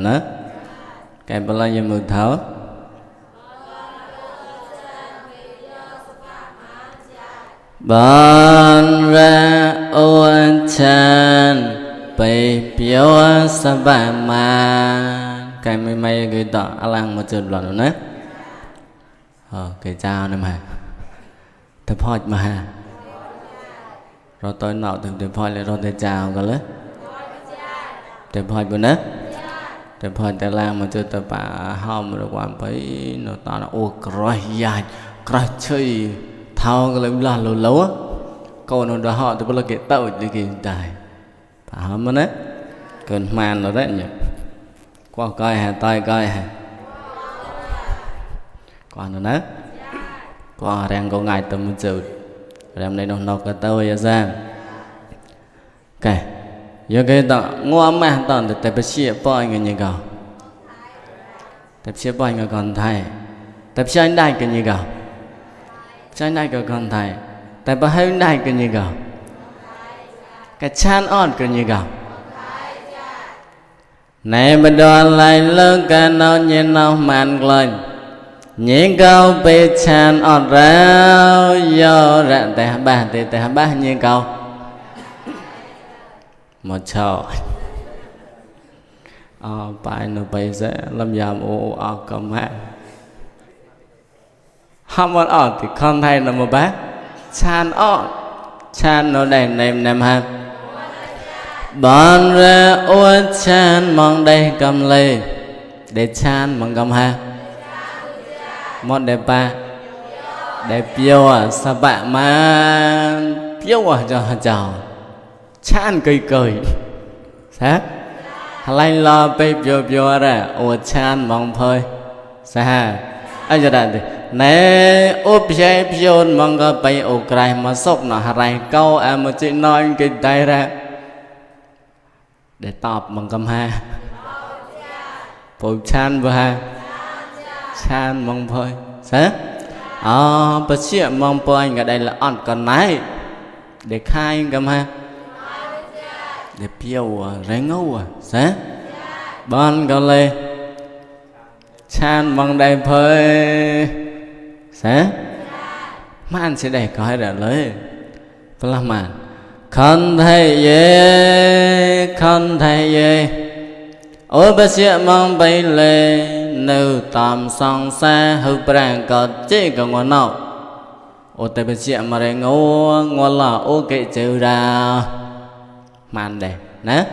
nữa cái bao nhiêu mực tháo ban ra ôn chan bay biểu sa ba ma cái mấy cái tỏ alang một chút lần nữa cái chào này mà tập hỏi mà rồi tôi nào từng tập hỏi lại rồi tôi chào cả lớp tập hỏi bữa nữa tập hỏi tại lang một chút tập bà hòm rồi quan phải nó tao nó ô cray dài cray chơi thao cái lưỡi lan lâu á câu nó đã họ tôi có cái tàu đi kì tài bà hòm nữa cơn màn rồi đấy nhỉ qua coi hà tay coi hà còn nữa qua đang có ngày tầm một giờ làm này nó cái tàu ra cái giờ cái đó ngoa mà tao để tập xia bơi người như nào tập xia bơi người còn thầy tập xia đại cái như nào xia đại cái còn thầy tập hơi đại cái như nào cái chan on cái như nào này bên đó lại lớn cái nó nhìn nó màn lên những câu bị chan on ra do ra tại ba như câu một chậu bài nó bây giờ làm giảm ô cầm hạ ham muốn thì con thay là một bác chan nó đầy nêm nêm ha bọn ra ôn chan mong đây cầm lê để chan mong cầm ha một đẹp ba đẹp yêu sao bạn mà yêu cho chào chan cười sao lại lo bê biểu ra ô chan mong phơi sao anh giờ đây nè ốp dây biểu mong có bay ô cày mà sốc nó hài câu em một chuyện nói cái tay ra để tọp mong cầm ha phụ chan vừa ha chan mong phơi sao bác sĩ mong phơi anh ở đây là on còn nãy để khai cầm ha để piêu rẽ ngâu sao ban còn lê chan mong đây phơi sao mà anh sẽ để coi ra lấy phải làm mà không thấy gì ôi bác sĩ mong bay lê nữ tạm song xa hư brang có chế có ngon nào ôi tại bác sĩ mà rẽ ngâu ngon là ok chịu ra màn đây nè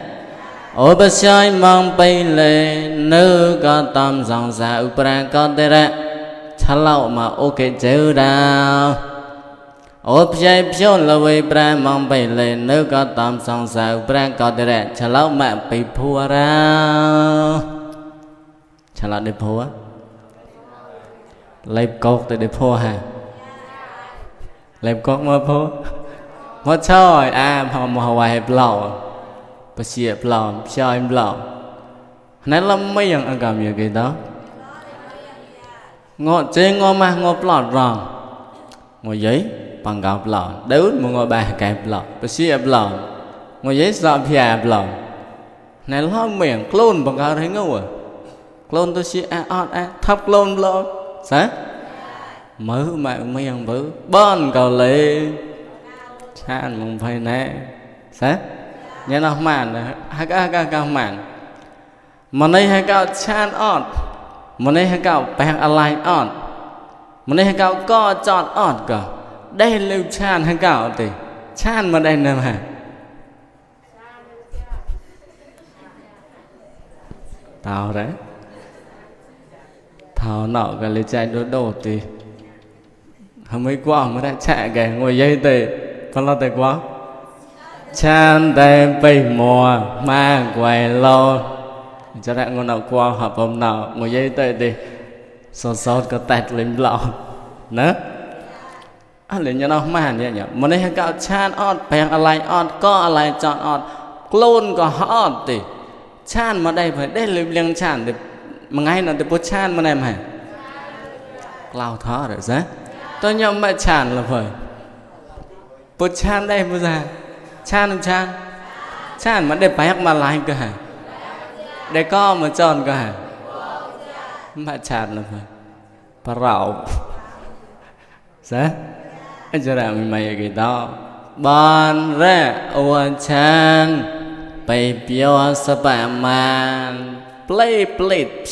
ôi bác sĩ mong bay lê nữ có tạm song xa hư brang có thể ra chả lâu mà ok chịu ra ốp dây phiêu là vì bra mong bay lên nếu có tạm song sao bra có thể ra chả lâu mà bị phua ra chả lâu để phua lấy cột để phua hả lấy cột mà phua mất chơi mà hoài hẹp lẩu bác sĩ hẹp lẩu chơi em lẩu nãy lắm mấy yang ăn cầm gì cái đó ngọt chế ngọt mà ngọt lọt ròn ngồi giấy bằng gạo lợn đứt một ngồi bà kẹp lợn bác sĩ ép lợn ngồi giấy sợ phía ép lợn này lo miệng clone bằng gạo thấy ngâu clone tôi sĩ thấp clone lợn sao mở mạng miệng bự bon cầu lệ chan mong phải nè sao nhớ nào màn hai cái màn mà đây hai cái chan on mà đây hai cái bang align on mà đây hai cái co chọn on cả đây lưu chan hay cạo thì chan mà đây nè mà tao đấy thảo nọ cái lấy chai đổ thì hôm mấy qua mới đã chạy kìa ngồi dây thì con lo tay quá chan tay bay mùa ma quay lo cho đại ngồi nào qua hợp hôm nào ngồi dây thì sốt có tẹt lên lọ nữaอะไรเนี่ยน้องมาเนี่ยมันได้ให้ก้าวชาญออดแปลงอะไรออดก็อะไรจอดออดโกลนก็ออดติชาญมาได้เผยได้เลยเลี้ยงชาญติมันไงน่ะติปุ๊ชาญมาได้ไหมกล่าวท้อหรือซะตัวย่อมไม่ชาญละเผยปุ๊ชาญได้ปุ๊ชาญชาญมันได้ไปฮักมาลายก็ฮะ để có mà chọn cả mà chặt là phải bà rạo sao anh cho ra mày cái đó ban ra ua chan bay biểu sa bà man play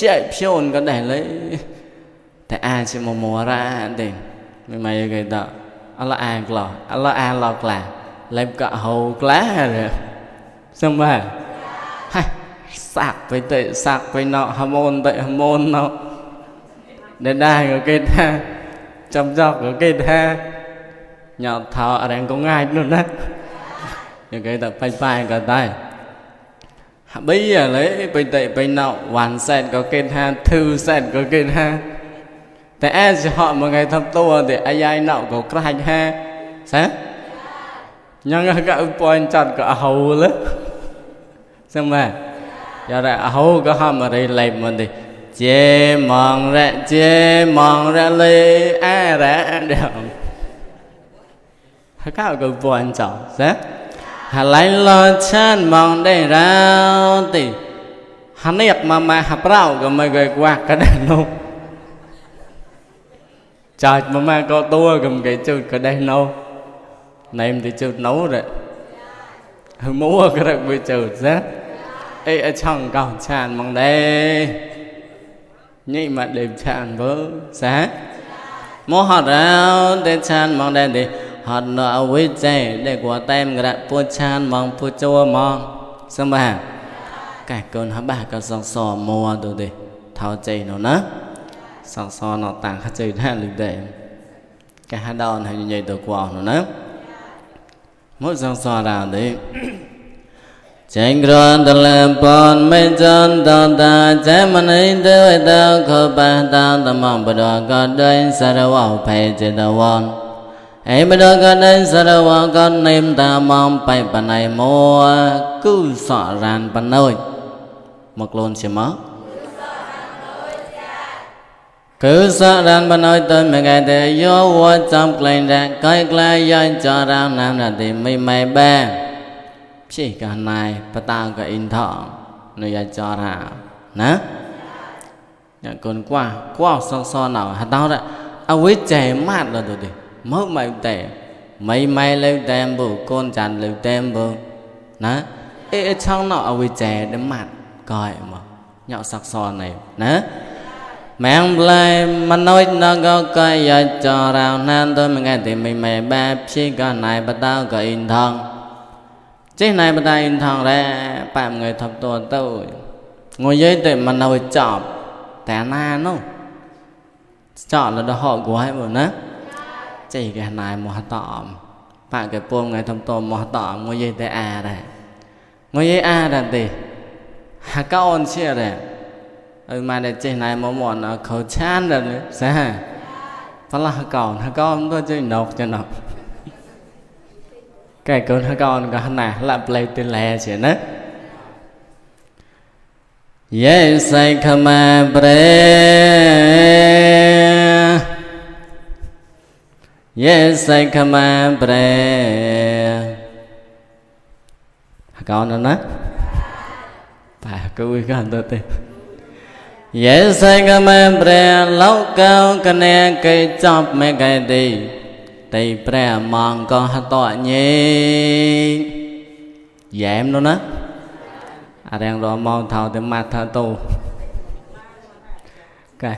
chạy phiôn cái này lấyแต่อาจะมามัวraเด่นไม่ไงต่อAllah anกล่าวAllah an หลอกล่ะเล็บกะหูกล้าเลยซึ่งว่าให้สักไปเตะสักไปเนาะฮอร์โมนเตะฮอร์โมนเนาะได้ก็เกิดฮะจำจอกก็เกิดฮะหยอดเท้าอะไรก็ง่ายนู่นนะอย่างเกิดแต่ไปก็ได้bây giờ lấyไปเตะไปเนาะวันเสร็จก็เกิดฮะทูเสร็จก็เกิดฮะแต่แอนจะhọ một ngàyทำตัวแต่ไอ้ยายเนาก็ใครฮะใช่ยังก็ปล่อยจัดก็เอาเลยใช่ไหมgiờ làเอาก็ทำอะไรเลยมันดิเจมองระเลยอะไรเดี๋ยวเขาก็ปล่อยจัดใช่หาไหลลอยชันมองได้แล้วติหาเนียบมาหาเปล่าก็ไม่เคยกว่ากันนู่นtrời mà có tua cầm cái chút cái đây nấu này em thì chút nấu rồi mua cái đặc biệt chút á ấy ở trong cầu tràn mong đây nhị mà đẹp tràn với sáng mua họ ra để tràn mong đây thì họ nợ với trẻ để của tem cái đại pua tràn mong pua chua mong xong bà cả con họ bà có sò mua đồ đi thao chạy nó nữa sao so nó tàng khá chơi ra lực để cái hát đòn hay như vậy từ qua nó nữa mỗi sao so nào đấy chạy rồi ta làm bọn mấy chân ta chạy mà ấy tới tao khờ ba tao ta mong bây giờ có đây sao đâu vào phải chơi tao vòn ấy bây giờ có đây sao đâu vào con em ta mong phải bà này mua cứ sợ ràn bà nơi một luôn chỉ mất cứ sợ rằng bà nói tôi mấy ngày thì vô vô trong lên ra coi lại do cho ra nam là thì mày ba chỉ cả này bà tao cả in thọ nơi ra cho ra nè nhận còn qua so nào hả tao đã với trẻ mát là rồi đi mất mày tệ mày lấy tem bù con chăn lấy tem bù nè ê trong nào với trẻ để mát coi mà nhạo sắc so này nè mẹ lại mà nói nó có cái giờ cho rào nan tôi mà nghe thì mày ba chỉ có này bà tao có in thong chứ này bà tao in thong ra bạn người thập tổ tôi ngồi dưới thì mà nói chọp té na nó chọn là đó họ của hai bộ nữa chỉ cái này một hạt tọm bạn cái buông người thập tổ một hạt tọm ngồi dưới thì đây ngồi dưới đây thì hạt cao ôn chia đây mà để trên này mà món nó khẩu chan rồi nữa sao phải là còn con tôi chơi nọc cho nó cái con con có này là play tên lẻ chứ nữa yes I come a breath yes I come a breath con nữa nè phải cứ con tôi tên yes I come a breath lâu cao cái này cái chọc mấy cái đi tay breath mong con hát tọa nhé dẹm luôn á đang đó mong thầu tới mặt thà tu cái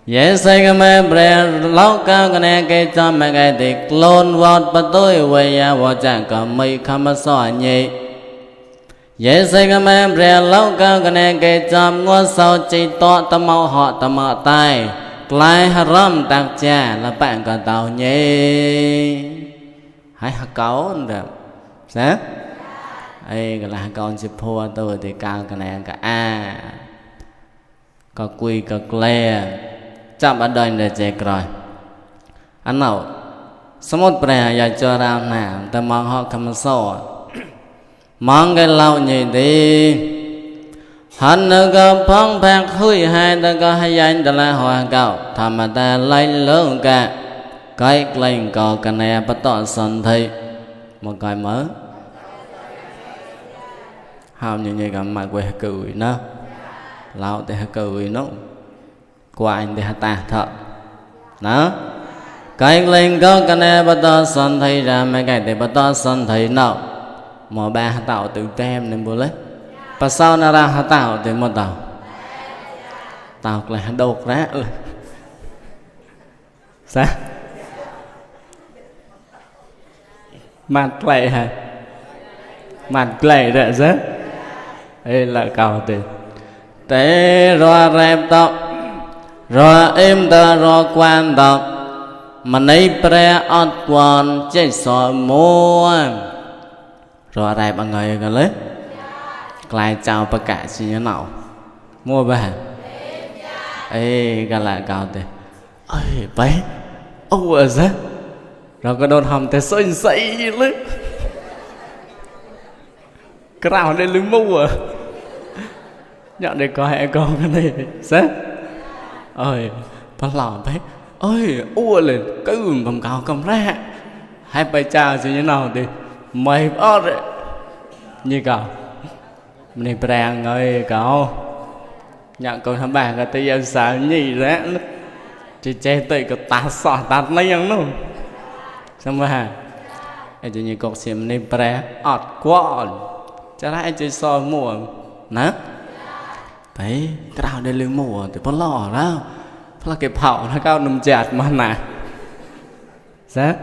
yes I come a breath lâu cao cái này cái chọc mấy cái đi clone vọt bắt tôi về ya vọt chẳng có mấy khăm sỏi nhé yes I come a breath lâu cao cái này cái chọc ngó sau chỉ tọa tâm mau họ tâm họ tai lại haram tạc cha là bạn còn tàu nhé hãy hạt cáo được sao ấy là hạt con chụp hoa tôi thì cao cái này cả a có quy có cle chạm ở đây để chạy rồi anh nào số một bè giờ cho ra nào ta mong họ cầm sổ mong cái lâu như đi hắn có phong phạt hủy hai ta có hai anh ta là hoa cầu thầm mà ta lấy lớn cả cái lên có cái này bắt tọa sân thi một cái mới hào như cả mặt quay cười nó lão thì cười nó qua anh thì ta thật đó cái lên có cái này bắt đầu sân thầy ra mấy cái thì bắt đầu sân thầy nào mà ba tạo tự tem nên bố lấy và sau nó ra tạo thì một tạo là đột ra sao mặt lệ hả mặt lệ rồi chứ đây là cầu thì tế rồi rẹp tộc rồi im tờ rồi quan tộc mà nấy pre ọt quan chạy soi mua rồi rẹp bằng người gần lấy lại chào bà cả chị nhớ nào mua bà ê gần lại cầu thì ơi bé ô ở đó rồi có đồn hòm thì xôi xấy lắm cái nào đây lưng mua à nhận để có hệ con cái này sao ơi bắt lòng bé ơi ua lên cái cầm cao cầm ra hai bài chào gì như nào thì mày ót đấy như cậu mình bèn người cậu nhận con thằng bà cái tay sao nhỉ rẽ chỉ che tay cái ta sọ ta lấy ăn luôn xong rồi hả anh chỉ như cột xiêm này bè ọt quá cho lại chơi soi mùa nè đấy cái nào đây lưng mùa thì vẫn lò đó là cái phao nó cao nằm chẹt mà nè sao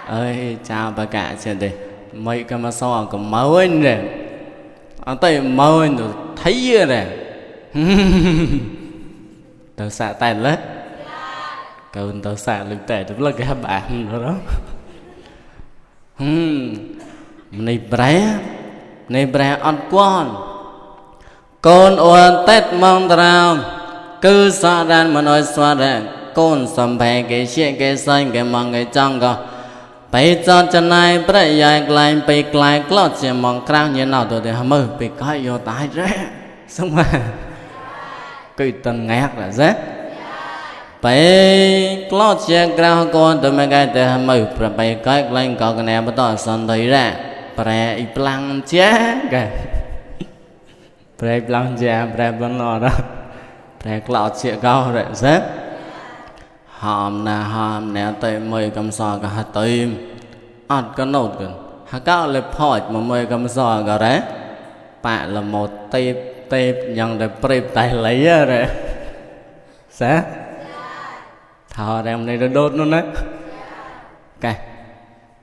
ơi chào bà cả xem đi mấy cái mà so còn mới nè ở tay mới rồi thấy rồi tao xả tay lên câu tao xả lực tệ tức là cái bạn rồi đó này bre ăn con ôn tết mong trao cứ xóa đàn mà nói xóa ra con xâm phê cái chuyện cái xanh cái mong cái trong có bây giờ chân này bây giờ lại lót chỉ mong krao như nào tôi thì hâm mơ bị coi vô tái ra xong mà cứ từng ngạc là rét bây lót chỉ krao con tôi mới cái thì hâm mơ bây coi lên có cái này bắt đầu sân thấy ra bây ít lăng chết kìa bây lăng chết bây vẫn lo đó bây lót chỉ cao rồi rét hòm nè tới 10 cầm sò cả hạt tim ọt có nốt gần hạt cao là phổi mà 10 cầm sò cả đấy bạn là một tép nhận được prep tay lấy rồi sao thò đem này đốt luôn đấy cái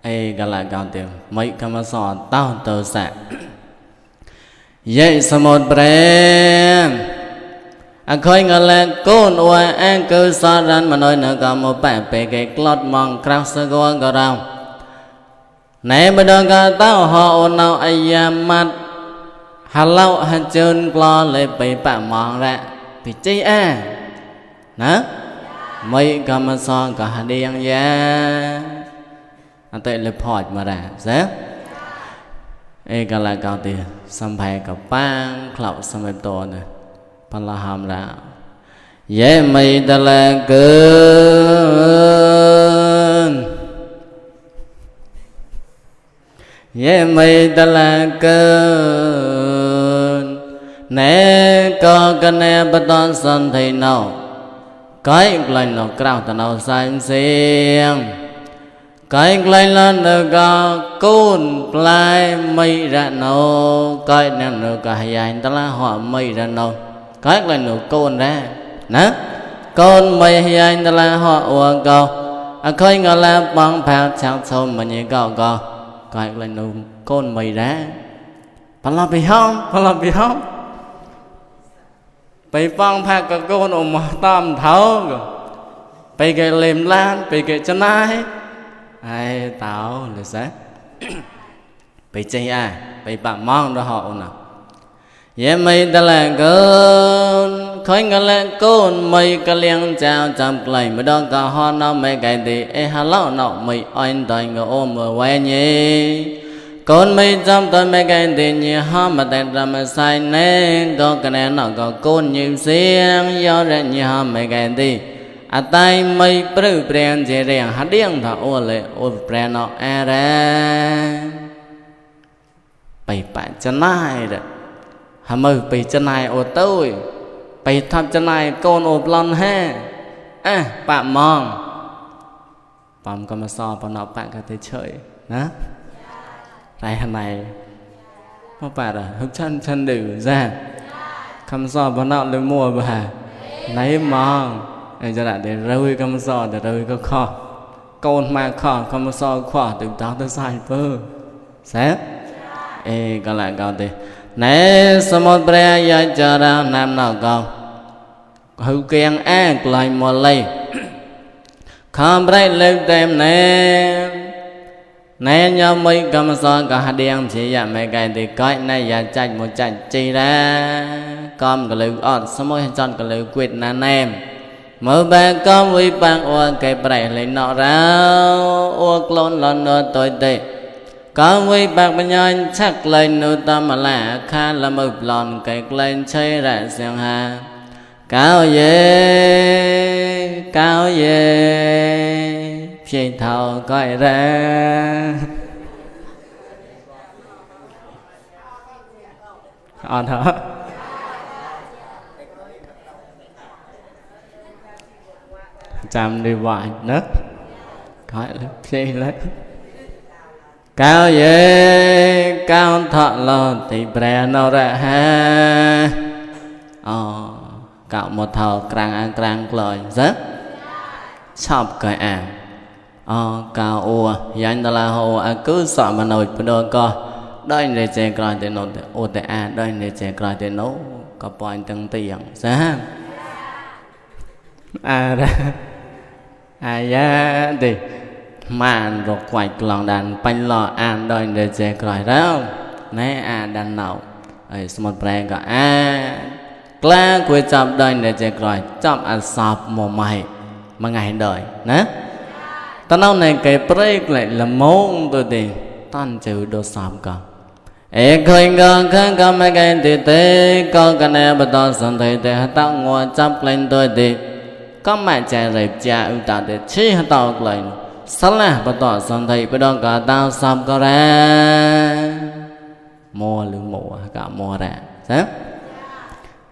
ê cả lại cao tiền mấy cầm sò tao tờ sạ vậy sao một brand anh khơi ngờ là con ua anh cứ so rắn mà nói nữa có một bạn về cái lót mong krao sơ goa gà rau này bây giờ cả tao họ ôn nào ai mặt hà lâu hà chân lo lấy bị bạn mong ra bị chi à nè mấy cái mà so cả hà điên ya anh tự lấy phổi mà ra dễ ê cả là cao tiền xăm phải cả bang khẩu xăm phải to này pan la ham ra ye mây ta la cơn ye mây ta la cơn nè có cái nè bắt đầu sân thì nào cái lên nào cao ta nào xanh xiên cái lên lên được có côn lại mây ra nào cái nè được cả hai ta la họ mây ra nào cái là nụ con ra nè con mày hay anh ta là họ uống câu à khơi ngờ là bằng phao chào sâu mà nhảy câu câu cái là nụ con mày ra phải làm gì không phải bằng phao cái con ôm tam thấu phải cái lềm lan phải cái chân ai tao là sao phải chơi à phải bạn mong đó họ nào ye mây ta là con khói ngã là con mây cái liang chào chạm lại mới đó cả họ nó mấy cái thì e hà lão nó mây anh tay ngờ ôm ở quay nhé con mây chăm tôi mấy cái thì như họ mà tay ra mà sai nè có cái này nó có con nhiều xiên do ra như họ mấy cái thì à tay mây bự bèn chỉ riêng hạt điên thọ ô lệ ô bèn nó e ra bảy bạn chân này đấy hàm mơ bị chân này ô tôi ไปทับจะไหนโกนอบลอนแห่ปะมองปอมก็มาสอบปนอปะก็เฉยนะไรขนาดพ่อปะอ่ะทุกชั้นดื้อจ้าคำสอบปนอเลยมัวบ่าไหนมองไอ้จะได้เดี๋ยวเราคำสอบเดี๋ยวเราก็ข้อโกนมาข้อคำสอบข้อถึงต้องต้องใส่เพิ่มเสร็จก็lại câu thì nèสมุทรปรายัจาราnam nào câu hữu kiên ác lại một lấy không phải lưu tem nè nhau mấy cầm son cả hai đêm chỉ dặm mấy cái thì coi này giờ chạy một chạy chi ra con cái lưu ọt số mỗi chân cái lưu quyết nan em mở ba con với bang ô cái bể lấy nọ ra ô clone lần nữa tôi tệ có với bạc bên nhau chắc lên nụ tâm mà lạ khá là mực lòn cái lên chơi ra xem ha cao dê phía thầu coi ra on hả chăm đi hoài nữa coi phía lấy cao dê cao thọ lo thì bè nó ra ha cạo một thầu krang lời rất chọc cái cao ua dành đó là hồ cứ sợ mà nổi bên đôi co đôi để chơi coi để nấu ô để đôi để chơi coi để nấu có point từng tiền ra ra ya đi màn rồi quay lòng đàn bánh lò ăn đôi để chơi coi đâu nè đàn nào ấy một brand có Kla quê chọc đôi để chơi coi chọc sọp mồ mày mà ngày đời nè ta nói này cái break lại là môn tôi thì tan chịu đồ sọp cả khơi ngon khăn có mấy cái thì thế có cái này bắt đầu sẵn thấy thì tao ngồi chọc lên tôi thì có mẹ trẻ rệp cha ưu tạo để chi hả tao lên sáng là bắt đầu sẵn thấy bắt đầu cả tao sọp có ra mua lương mùa cả mua ra thế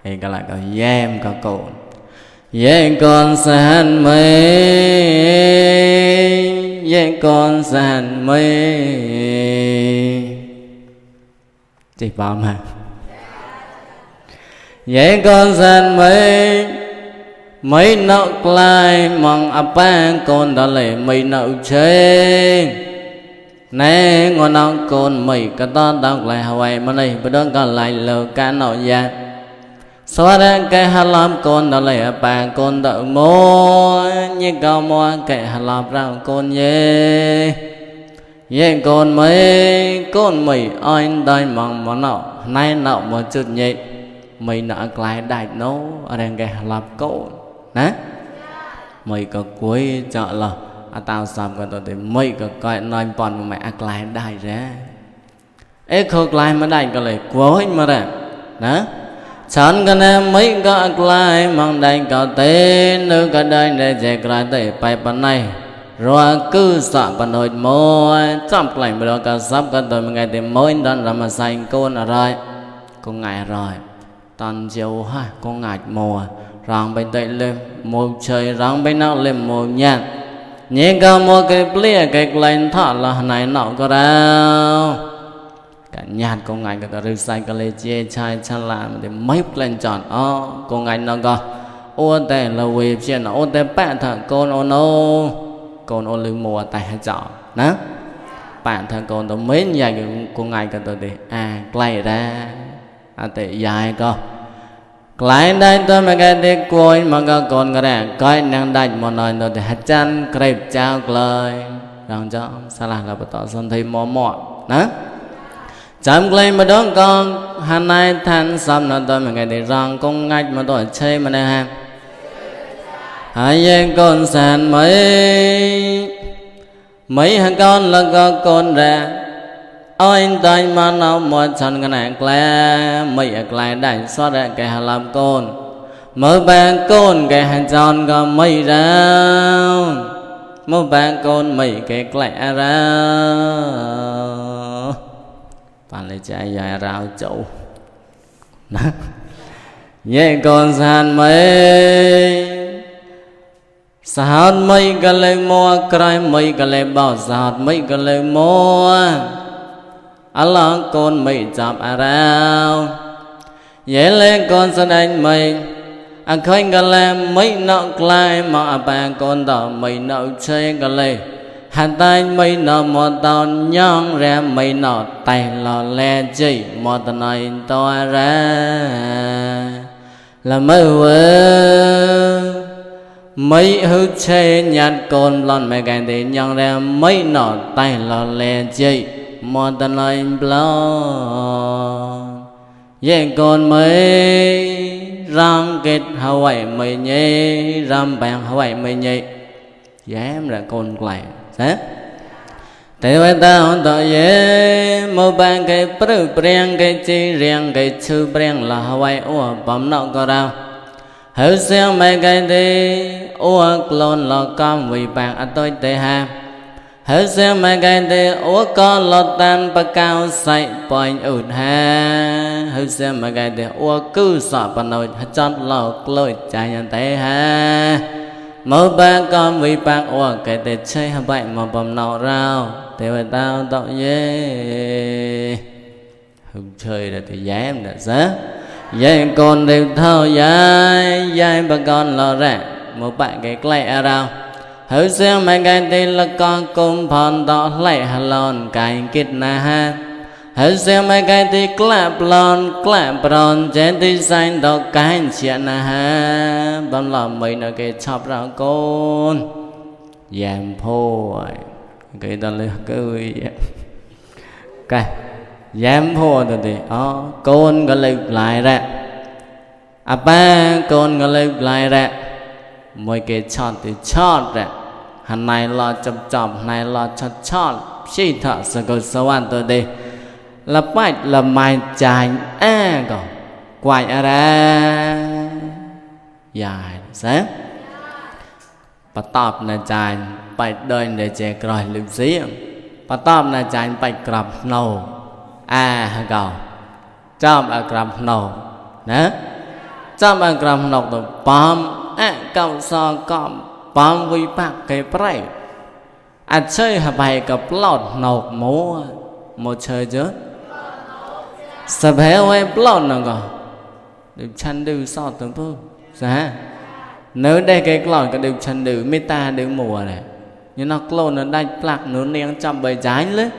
cái lại có dèm có cồn dễ con san mây dễ con san mây chỉ bảo mà dễ con san mây mấy nậu lại mong áp bang con đó lại mấy nậu chơi nè ngon nậu con mấy cái to đọc lại Hawaii mà này bây giờ còn lại lờ cá nậu giang xóa ra cái hà làm con đó là bà con đợi mô như cao mô cái hà làm ra con dê dê con mấy anh đây mong món nọ nay nọ một chút nhị mày nọ lại đại nấu ở đây cái hà làm con nè mày có cuối chợ là tao xăm cái tôi thì mày có coi nói bọn mẹ lại đại ra không lại mà đại có lại cuối mà ra nè chọn cái này mấy có lại mong đánh có tên nữ có đây để chạy lại tới bài bản này rồi cứ sợ bản hồi mô chọc lại bây giờ cả sắp cả tôi một ngày thì mỗi lần là mà xanh con ở rồi con ngại rồi toàn chiều ha con ngại mùa rong bên tây lên một trời rong bên nào lên một nhạc nhẹ cao một cái plia cái lên thọ là này nọ có đâu cả nhạt con ngài cả rư sai cả lê chê chai chăn làm để mấy lên chọn con ngài nó có ô tè là về chuyện ô tè bạn thằng con ô lưng mùa tại hai chọn nè bạn thằng con tôi mấy dài con ngài cả tôi để quay ra tệ dài co lại đây tôi mà cái đi coi mà có con cái này coi năng đánh một nơi rồi để hạt chăn kẹp trao lời rằng cho sao là bắt đầu xong thấy mò mọt nè chấm lên mà đó con hôm nay than xong nó tôi mà ngày đi rằng con ngạch mà tôi chơi mà nè ha hai em con sàn mấy hàng con là có con ra ôi tay mà nó một chân cái này lẽ mấy cái đại xóa ra cái hà làm con mở ba con cái hàng tròn có mấy ra mở ba con mấy cái lẽ ra bạn lấy chạy dài rào chậu ye con san mây sát mây cái lệ mua cày mây cái lệ bao sát mây cái lệ mua Allah con mây chạm rao ye lệ con san anh mây khơi cái lệ mây nọ lại mà bà con tao mây nọ chơi cái lệ hạt tay mây nọ một tao nhong ra mây nọ tay lò le chỉ một tao này to ra là mơ mấy hư chê nhạt con lon mẹ gái thì nhong ra mấy nọ tay lò le chỉ một tao này blo ye con mấy răng kết Hawaii mây nhé ram bang Hawaii mây nhé dám là con lại thế tại vậy ta hôn tội ye một bàn cái bự bèn cái chi riêng cái chư bèn là Hawaii ủa bấm nọ có đâu hữu xem mấy cái đi ủa clone là con vì bạn ở tôi tệ ha hữu xem mấy cái đi ủa có lọt tan bạc cao say point ụt ha hữu xem mấy cái đi ủa cứ sợ bà nội chót lọt lôi chạy nhận tệ ha mỗi ba con vì bạn ủa cái để chơi hả vậy mà bầm nọ rau thì vậy tao tội ye không chơi là thì dám là sao vậy con đều thao dài dài bà con lo ra một bạn cái lẹ rau hữu xem mấy cái tên là con cùng phòn tỏ lẹ hà lon cái kết na ha hữu xem mấy cái tên clap lon trên tí xanh tỏ cái chuyện na ha bấm lòng mình ở cái chọc rau con giảm phôi cái đó là cái cái giảm phôi rồi thì con có lưu lại ra ba con có lưu lại ra mỗi cái chọn thì chọn ra hàng này lo chọc này lo chọn chỉ thọ sự cầu sâu an tôi đi là bạch là mày chàng còn quay ra dài sáng bà tọp là chàng bạch đời để trẻ rồi lưu xí bà tọp là chàng bạch gặp nâu cầu chom gặp nâu nè chom gặp nâu tôi bom cầu so com bom vi bạc cái bray chơi hả bài gặp lọt nâu múa một chơi chứ sập héo hay lọt nào còn được chăn đưa so từng bước sao nếu đây cái lọt cái được chăn đưa meta được mùa này nhưng nó clone nó đây plak nó nén trăm bầy trái lên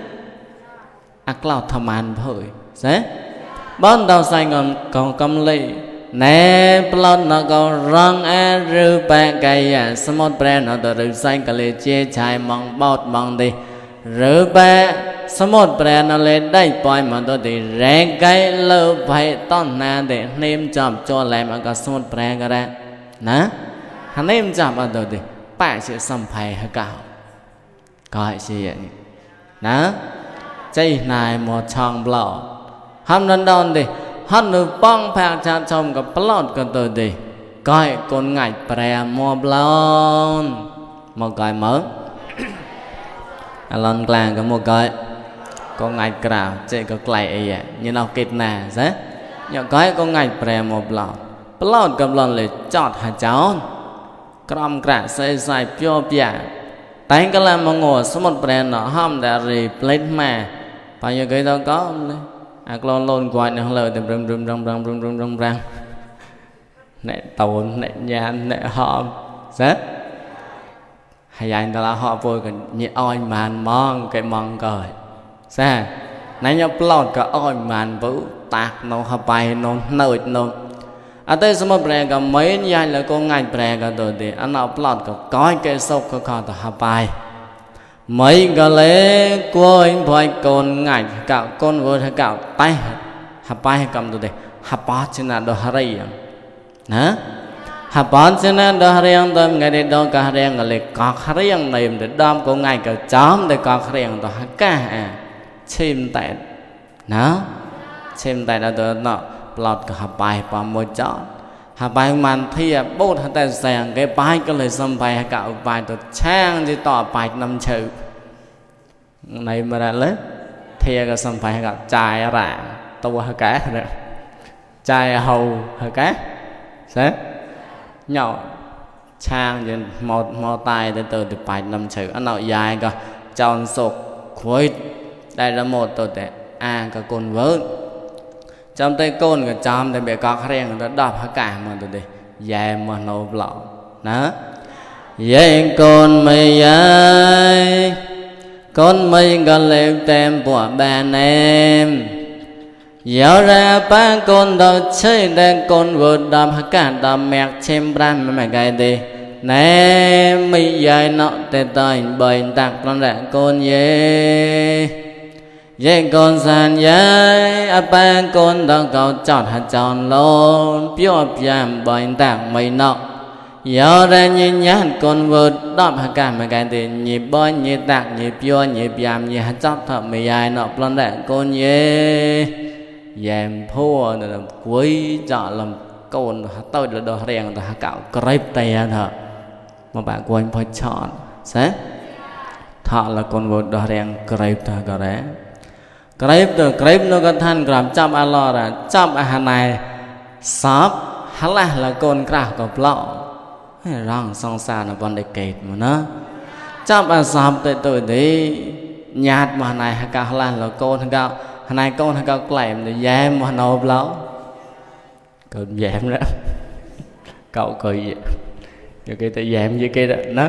lọt thầm ăn thôi sao bọn tao xanh còn cầm lì nè plot nó còn rong rư ba cây smart brand nó từ rư xanh cái lì chia chai mong bọt mong đi rư ba smart brand nó lên đây point mà tôi thì rẻ cái lâu phải tон na để nêm chậm cho làm ở cái smart brand cái đó nè hắn nêm chậm ở tôi thì bạn sẽ xâm phải hay cào coi gì vậy nè chơi này một chong blọ ham đơn đơn đi hắn được bong phạt cha chồng cái plot cái tôi đi coi con ngạch pre mua blon một cái mới lon clang cái một cái con ngạch cào chơi cái clay vậy như nào kịch nè thế nhớ cái con ngạch pre một plot cái blonเลยจอดหาเจ้ากรอมกระใส่เปียวเปียแต่ก็làm mà ngồi số một brand nó ham đã replace mà bao nhiêu cái đó có không đấy lon lon quay nó lời từ rung răng nè tồn nè nhàn nè họ rất hay anh ta là họ vui còn như oi màn mong cái mong cười sao nãy nhóc plot cả oi màn vũ tạc nó hợp bài nó nổi nó ở đây số một brand cả mấy như là con ngành brand cả tôi thì anh nào plot cả coi cái sốc có còn là hợp bài mấy cái lẽ của anh phải con ngành cạo con vừa hay cạo tay hợp bài cầm tôi thì hợp bài trên là đồ hari nè hợp bài trên là đồ hari tôi ngày đây đâu cả hari cái lẽ có hari này để đâm con ngành cả chóm để có hari đó cả chim tại nè chim tại là tôi nó lọt cả hợp bài bằng một chọn hợp bài màn thi bút hay tay sàng cái bài cái lời xâm bài cạo bài tôi trang thì tỏ bài năm chữ này mà đã lớn thì cái xâm bài cạo trai ra tôi hay cá rồi trai hầu hay cá sẽ nhỏ trang dân mò tay để từ bài năm chữ anh nào dài cơ tròn sụp khối đây là một tổ tệ cả con vớn trong tay con cái trong tay bị có khả năng nó đọc hết cả mà tụi đi dài mà nấu lọ đó vậy con mày ơi con mày có liệu tem của bạn em dạo ra ba con đâu chơi đang con vượt đâm hết cả đâm mẹ chém ram mày cái đi nè mày dài nọ tê tay bệnh tạc con rạng con ye vậy con sàn giấy ba con đâu cậu chọn hạt chọn lon biểu giảm bệnh tạc mày nọ dạo ra nhìn nhát con vượt đâm hết cả mày cái đi nhịp bơi nhịp tạc nhịp biểu nhịp giảm nhịp hạt chọn thật mày dài nọ con rạng con ye giảm thua là quý chọn làm con tôi là đồ rèn là cạo grip tay thợ mà bạn của anh phải chọn sẽ thọ là con vượt đồ rèn grip thợ có đấy grip nó có thanh làm chăm alo là chăm hàng này sắp hắn là con cào có lọ răng song xa là con để kẹt mà nó chăm sắp tới tôi đi nhạt mà này cào là con cào này con hay cậu làm thì dám mà nộp lắm cậu dám đó cậu cười gì rồi cái ta dám với cái đó nó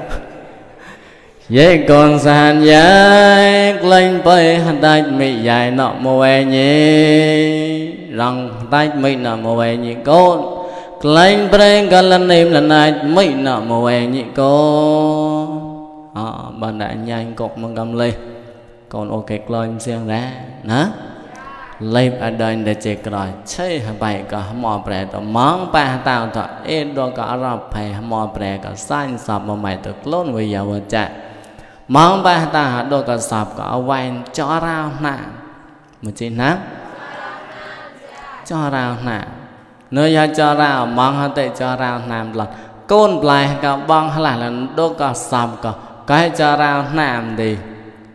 với con sàn dài lên bay hành tay mị dài nọ mùa nhỉ rằng tay mị nọ mùa nhỉ con lên bay cả lần niệm lần này mị nọ mùa nhỉ con bạn đã nhanh cột mong cầm lên còn ok lên xem ra nó lấy ở đây để chơi rồi chơi bài cả mò bè đó món ba tao thôi em đó cả rập phải mò bè cả xanh sập mà mày được lớn bây giờ vừa chạy món ba tao đó cả sập cả vay cho rau nè một chuyện nát cho rau nè nơi giờ cho rau món họ tự cho rau làm là côn lại cả băng hay là đó cả sập cả cái cho rau làm đi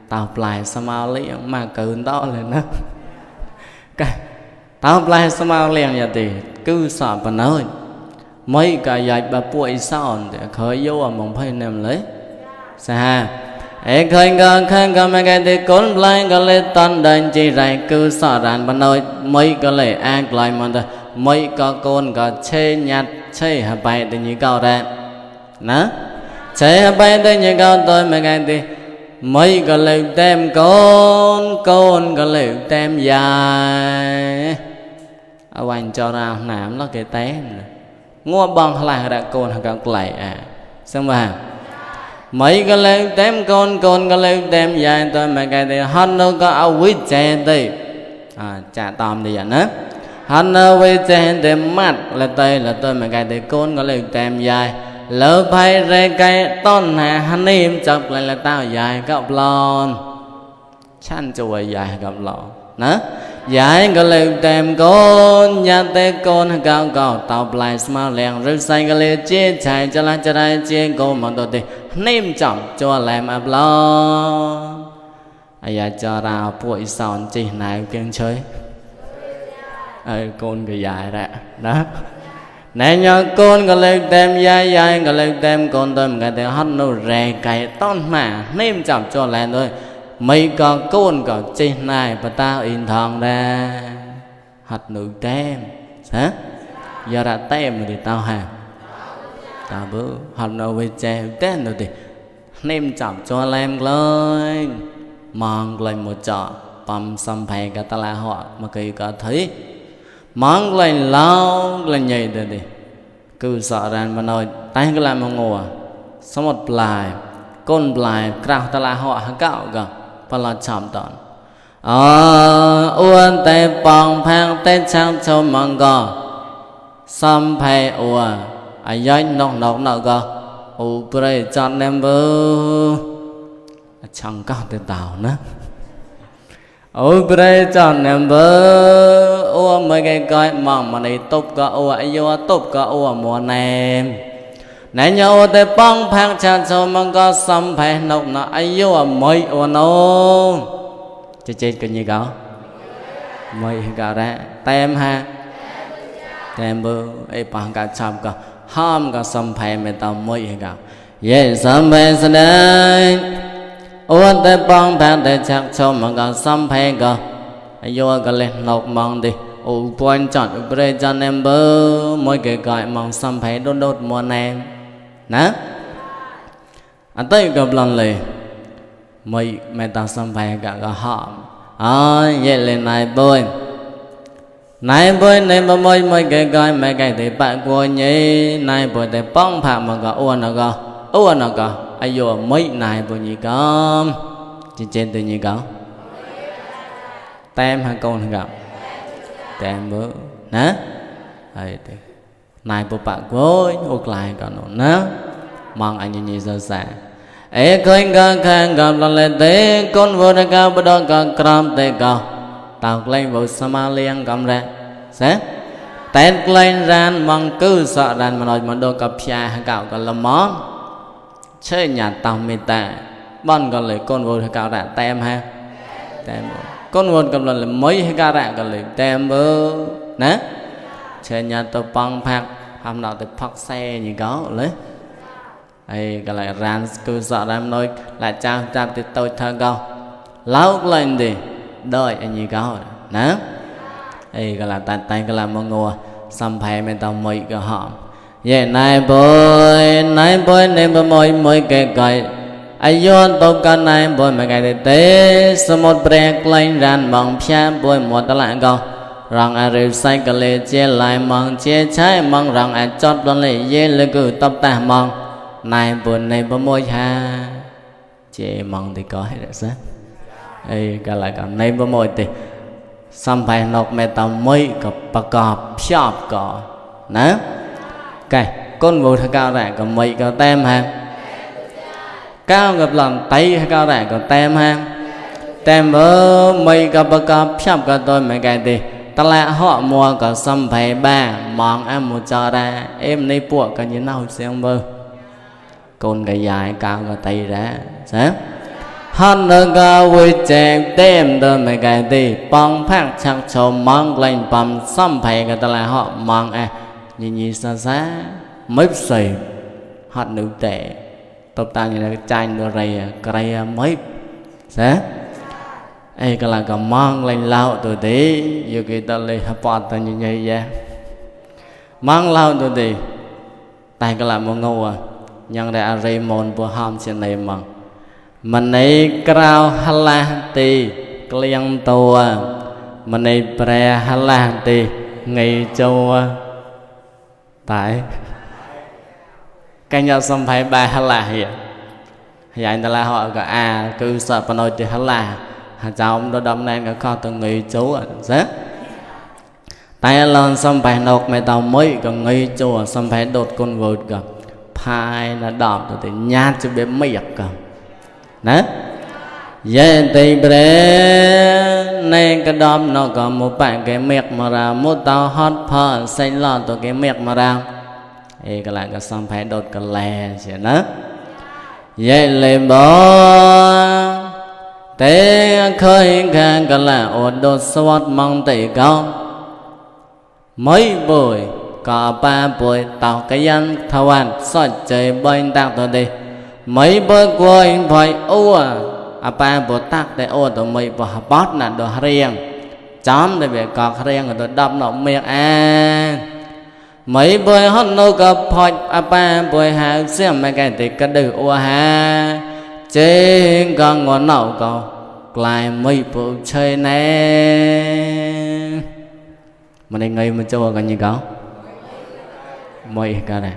tao lại sao liền mà cứng đó lên đó cái tao lại sao liền vậy thì cứ sợ bà nói mấy cái dạy bà bụi son để khởi vô mong phải nằm lấy sao ấy khởi ngờ mấy cái thì con lại có lẽ tân đền chỉ dạy cứ sợ rằng bà nói mấy cái lẽ ác lại mà thôi mấy có con có chê nhạt chê hả bài thì như câu ra nó chê hả bài thì như câu tôi mấy cái thì mấy cái lời tem con cái lời tem dài ở anh cho ra nằm nó cái té ngua bằng lại đã con các lại xong mà mấy cái lời tem con cái lời tem dài tôi mà cái thì hắn nó có áo quýt che thì trả tòm thì vậy nữa hắn nó quýt che thì mắt là tôi mà cái thì con cái lời tem dài lỡ phải ra cái tôn hà hắn im chọc lại là tao dài gặp lon chăn chùa dài gặp lon nó dài cái lời tem con nhà tê con cao cao tao lại smile lẹn rơi say cái lời chia chạy cho lại chia cô mà tôi thì im chọc cho làm áp lon giờ cho ra bụi son chỉ này kiên chơi con cái dài ra đó nè nhớ con có lên tem dài có lên tem con tôi cái tiếng hát nó rè cái tôn mà nêm chậm cho lại thôi mấy con có trên này và tao in thằng ra hạt nữ tem hả giờ đã tem thì tao hàng tao bữa hạt nó về che tem rồi thì nêm chậm cho làm lên mong lên một trọ bấm xăm phèn cả ta là họ mà kỳ có thấy mong lên lâu lên nhảy rồi đi cứ sợ rằng mà nói tay cứ làm mà ngồi số một lại con lại cào ta là họ cạo cả và là chạm tận uốn tay bằng phang tay trang cho mong gò xăm phèn giấy nông nọ gò bơi chọn em bơ chẳng có tên tàu nữa bơi chọn em bơ mấy cái coi mong mà này tốt có ai vô tốt có mùa này nãy nhau để băng phang chăn cho mong có xăm phải nọc nọ ai vô mấy nó chết cái gì gạo mấy gạo ra tem ha tem bơ ấy bằng cả chăm cả ham cả xâm phai mẹ tao mới cả ye xâm phai sẽ đây ôn tế bằng phạt để chắc cho mà cả xâm phai cả vô cả lên lọc mong đi ủ quan chọn bê chân em bơ mỗi cái gọi mong xâm phai đốt đốt muôn em nè anh tới gặp lần lì mấy mẹ tao xâm phai cả họ vậy lên này bơi này mà mỗi cái gọi mấy cái thì bạn của nhỉ này bơi thì bóng phạt mà cả ôn nó cả ai vô mấy này bơi gì có trên từ gì có tem hay con gặp tem bữa nè này bộ bạn của út lại còn nó mong anh như sơ sài ấy khơi khang gặp lên thế con vô đây cao bắt đầu cả cam tê cao tao lên vô Somalian cầm ra sẽ tên lên ran mong cứ sợ đàn mà nói mà đôi cặp cha cạo còn là món chơi nhà tao mê ta bọn còn lấy con vô cạo ra tem ha tem con vô cầm là mấy hay ca ra còn lấy tem bơ nè chơi nhà tao băng phạt hôm nào tao phật xe như có lấy ấy cái lại ran cứ sợ đàn nói là chào chào thì tôi thơ câu lão lên đi đợi anh như có nè ấy cái là tay cái là mọi người xăm phai mình tao mấy cái họ vậy này bơi nên bơi mỗi cái cái ai vô tôi cái này bơi mấy cái tế số một break lên ran bằng pha bơi một tao lại câu rằng ai rêu say cái lệ chia lại mong chia trái mong rằng ai chót luôn lệ dễ lệ cứ tập ta mong này bơi mỗi ha chia mong thì có hết rồi sao ấy cái lại cái này bơi mỗi thì xăm phai nọc mẹ tao mấy cái bạc cọp shop cọ nè cái con vô thằng cao rẻ còn mấy cái tem ha cao gặp lần tay cao rẻ còn tem ha tem ở mấy cái bạc cọp shop cái tôi mấy cái thì ta lại họ mua cả xăm phai ba mong em một cho ra em này buộc cái như nào xem bơ con cái dài cao cái tay ra sao hắn đã cao với chèn tem đơn mấy cái thì băng phát chắc cho mong lên bầm xăm phai cái ta lại họ mong nhìn xa xa mấy xì hạt nữ tệ tập ta như là cái chanh đồ rầy cây mấy sẽ ấy cái là cái mong lên lao tụi tí dù cái ta lấy hấp bọt ta như vậy mong lao tụi tí tay cái là một ngô nhưng để à rây môn của hòm trên này mà mình ấy cao hala tì kliang tua mình ấy pre hala tì ngày châu tại cái nhà xâm phải ba hala hiện hiện là họ cả cứ sợ phần nói thì hala chào ông đó đâm nên cái kho từ người chú rất tại lần xâm phải nộp mẹ tàu mới còn người chú xâm phải đột con vượt cả phai là đọc thì nhát cho bé miệng cả nè vậy thì bề này cái đom nó có một bạn cái miệng mà ra một tao hot phở xây lọt từ cái miệng mà ra thì cái lại cái xong phải đột cái lè chứ nữa vậy lên bó thế khơi khang cái là ổn đột swat mong tỷ cao mấy buổi có 3 buổi tao cái dân thao ăn soi chơi bên tao tôi đi mấy bữa quay phải ba bộ tắc để tụi mày bỏ bót là đồ riêng chóm để về cọt riêng rồi tụi đâm nó miệng mấy bữa hết nô gặp phải ba bữa hai xem mấy cái thì cái được ha trên con ngón nậu cầu lại mấy bộ chơi nè mà đây ngay mà cho cái gì có mấy cái này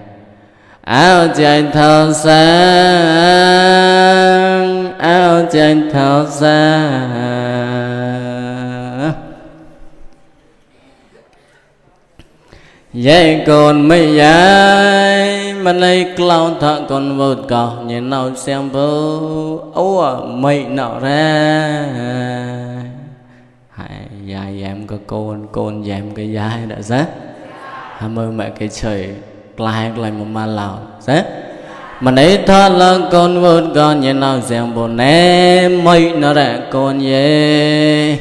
áo trên thao sáng áo trên thao sáng vậy còn mấy dài mà này cloud thợ còn vượt cỏ nhìn nào xem vô mấy nào ra dài em có con em cái dài đã rác ham ơi mẹ cái trời lại một ma lào thế mà nấy thọ là con vượt con nhìn nào xem bộ nè mấy nó đã con ye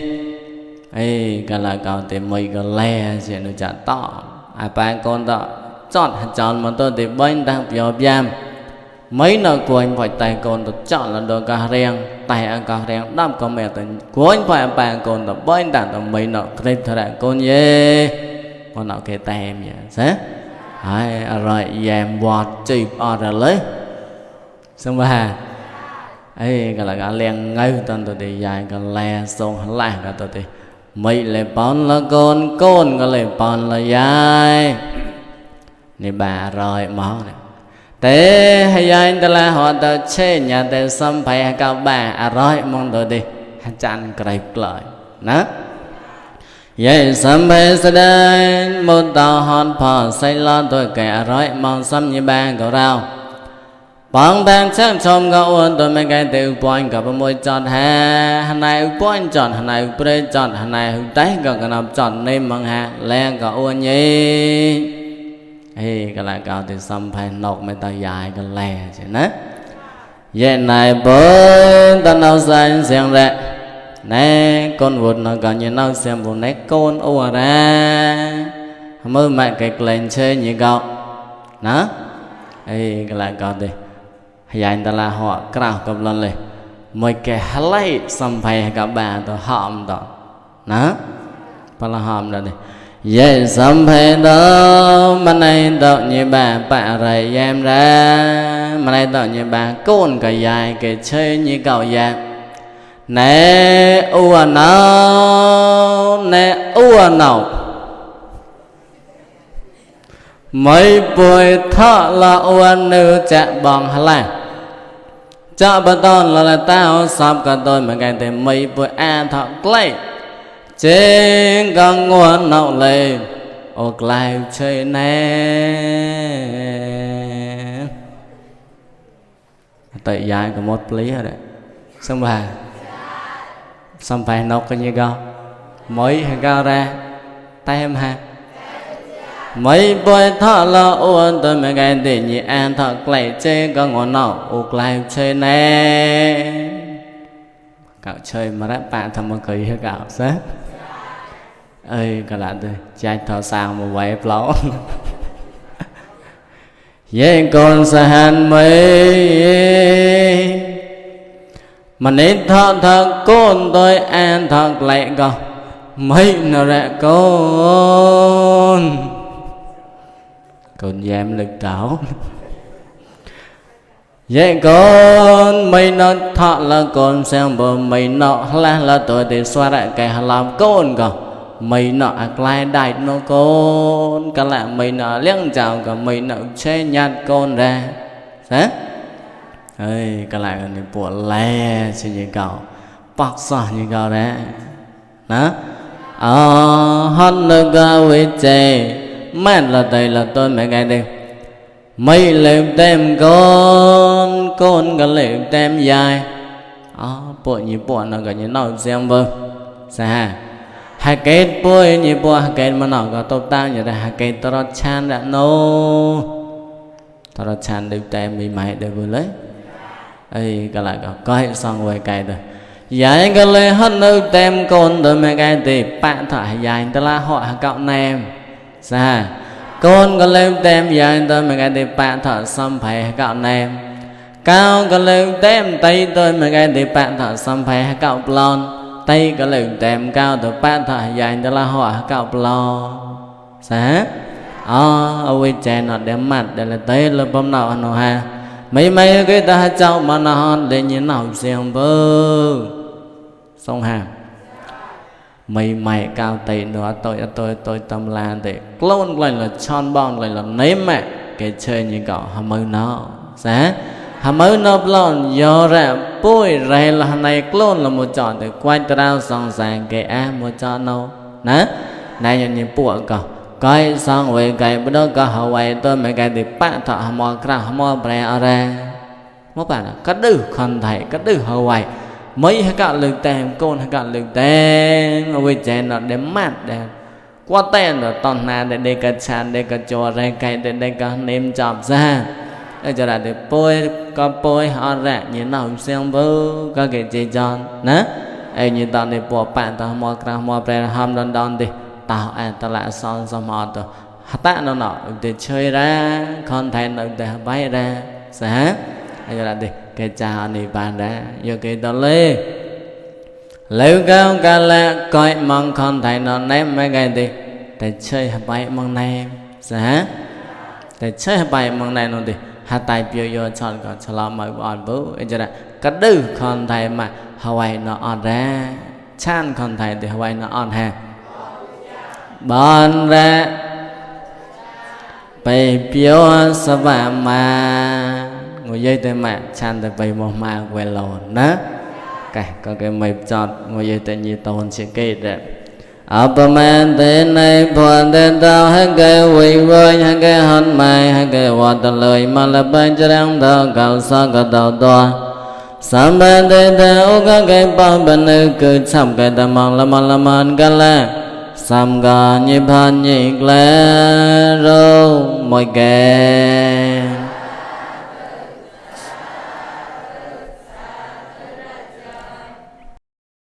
ấy cái là cao thì mấy cái le sẽ nó chả to ai ba con đó chọn chọn mà tôi thì bên đang biểu biam mấy nó của anh phải tay con tôi chọn là đồ cà riêng tay ăn cà riêng đâm con mẹ tôi của anh phải ba con tôi bên đang tôi mấy nó cái thời đại con ye con nào cái tay em vậy thế ai rồi em vọt chụp ở rồi lấy xong ba ấy cái là cái liền ngay tên tôi thì dài cái lè xong lại cái tôi thì mấy lệ bọn là con cái lệ bọn là dài này bà rồi máu này thế hay anh ta là họ ta chế nhà ta xâm phải các bà rồi mong tôi đi chăn cái lại đó vậy xâm phải sẽ đến một tàu hòn phò xây lo tôi kẻ rồi mong xâm như ba cậu rau bằng đang chắc trong gạo ôn tôi mấy cái từ point gặp môi chọn hà này point chọn hà này pre chọn hà này tái gặp cái nào chọn nên bằng hà len gạo ôn nhỉ hey cái lại gạo thì xăm phải nọc mấy tao dài cái lè chứ nè vậy này bữa ta nào xanh xem ra nè con vụt nó còn như nào xem vụt nè con ô ra mới mẹ cái lên chơi như gạo nè hey cái lại gạo thì hay ta là họ cào cầm lênเลยmấy cái lấy xăm phải các bà tôi hòm đó nè phải là hòm đó đi vậy xăm phải đó mà này đó như bà rầy em ra mà này đó như bà con cái dài cái chơi như cậu dài nè ua nào mấy buổi thọ là ua nữ chạy bằng hà lan cho bà tôn là tao sắp cả tôi mà cái tên mấy buổi an thọ lấy trên con nguồn nậu lên ô lại chơi nè tại dài có một lý rồi đấy xong bà xong phải nọc cái như cao mới hay cao ra tay em ha mấy buổi thọ là ôn tôi mà cái tên như an thọ lấy trên con nguồn nậu ô lại chơi nè cậu chơi mà đã bạn thầm một cười hay cậu sát ơi cái là tôi chạy thọ sang một vài plau vậy con sẽ hành mấy mà nên thọ thật con tôi an thật lại con mấy nó ra con dám lực đảo vậy con mấy nó thọ là con xem bờ mấy nó là tôi thì xoa lại cái làm con mấy nọ lại đại nó con cả là mấy nọ liếng chào cả mấy nọ che nhạt con ra thế ơi cả lại cái bộ lè chỉ như cậu bóc xỏ như cậu đấy đó hòn nước gạo với chè mát là đây là tôi mấy cái đây mấy lời tem con cả lời tem dài bộ như bộ nó cả như nào xem vâng sao hai cái bôi như bôi hai cái mà nó có tốt tao như là hai cái tao chan đã nô tao chan được tem bị mày để vừa lấy ấy cái lại có hết xong rồi cái rồi giải cái lấy hết nước tem con rồi mấy cái thì bạn thải dài tao là họ cậu nem sao con cái lấy tem dài tôi mấy cái thì bạn thải xong phải cậu nem cao cái lấy tem tay tôi mấy cái thì bạn thải xong phải cậu blon tay cái lượng tem cao từ ba thải dài cho là họ cạo lo sáng ở quê trẻ nó đem mặt để là tới là bấm nào nó ha mấy cái ta cháu mà nó để như nào xem bơ xong hàng mày cao tỷ nữa tôi tâm lan để clone lại là chọn bon lại là nếm mẹ cái chơi như cậu hàm mới nó sáng hàm mới nó lon do ra bôi ra là này clone là một chọn để quay trao xong sàng cái một chọn đâu nè này như bộ cậu coi xong rồi cái bữa đó có hậu vậy tôi mấy cái thì bạn thọ mò ra mò bè ra mấy bạn cắt đứt còn thầy cắt đứt hậu vậy mấy hai cạo lực tem con hai cạo lực tem ở bên trên nó để mát để qua tên rồi toàn là để cái chăn để cái cho ra cái để cái nêm chọc ra để cho là để bôi họ ra như nào xem bơ có cái gì cho nè ấy như tao để bộ bạn tao mò ra mò bè ham đòn đi tao tao lại son xong họ tao hạt tạ nó nọ để chơi ra con thay nó để bay ra sao bây giờ là đi cái cha này bàn ra giờ cái đó lê lấy cao cả là coi mong con thay nó ném mấy cái đi để chơi bay mong này sao để chơi bay mong này nó đi hạt tay biểu vô chọn còn cho lo mọi bọn bố bây giờ là cắt đứt con thay mà Hawaii nó on ra chan con thay thì Hawaii nó on ha bọn ra bày biểu sắp mà ngồi dây tới mà chan tới bày một mà quên lồn đó cái có cái mày chọn ngồi dây tới như tôn sẽ kê đẹp ở bờ man thế này buồn thế tao hai cái quỳ vơi hai cái hòn mày hai cái hoạt tờ lời mà là bên cho đang thao cầu sao cả tàu to sắm bên thế tao có cái bao bên nơi cứ chăm cái tao mong là mong cái là sắm cả nhịp hòn nhịp lẽ rô mọi cái